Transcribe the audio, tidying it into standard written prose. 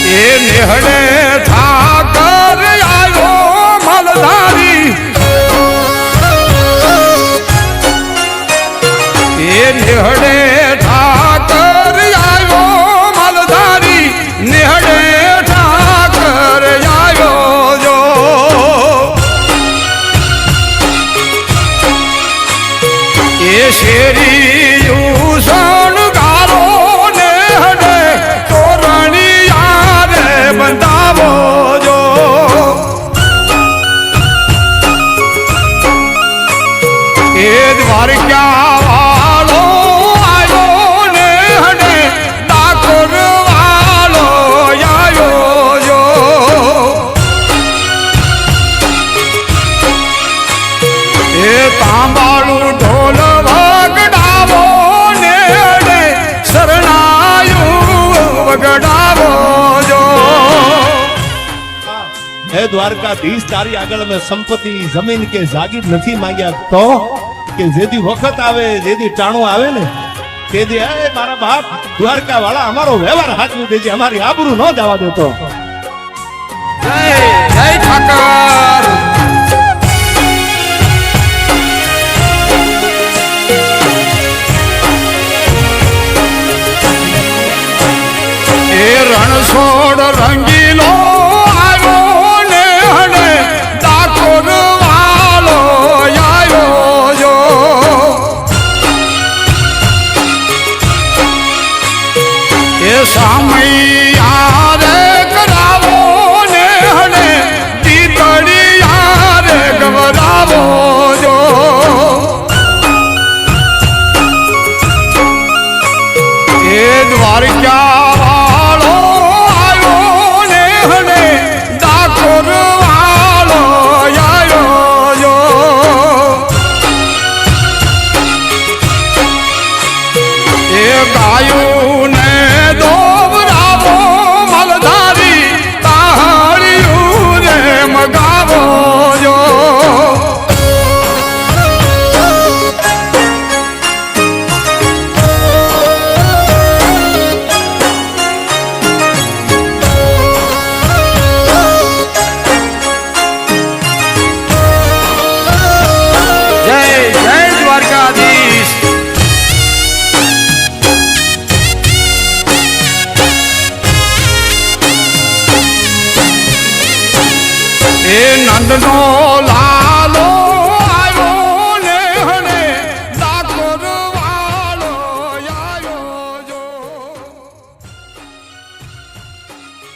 એ નેહડે ઠાકર આવ્યો મલધારી એ નેહડે ઠાકર આવ્યો મલધારી નેહડે ઠાકર આવ્યો જો એ શેરી શણગારો નેહડે તોરણિયા રે બંધાવો જો એ દ્વારકા વાળો આવ્યો નેહડે ડાકોર વાળો આવ્યો જો એ તાંબાળું ઢોલ વગડાવો નેહડે શરણાયું વગડાવો જો હે દ્વારકાધીશ તારી આગળ અમે સંપત્તિ જમીન કે જાગીર નથી માંગ્યા તો કે જેદી વખત આવે જેદી ટાણું આવે ને તેદી એ મારા બાપ દ્વારકા વાળા અમારો વ્યવહાર હાચવી દેજે અમારી આબરૂ ન જવા દેતો જય જય ઠાકર એ રણછોડ રંગીલો આવ્યો નેહડે ડાકોર વાળો આવ્યો જો એ સામૈયા રે કરાવો નેહડે દીકડિયા રે ગવરાવો જો એ દ્વારકા ગાયું ને દોબરાવો મલધારી તાહળિયું રે મગાવો જો જય જય દ્વારકાધીશ એ નંદનો લાલ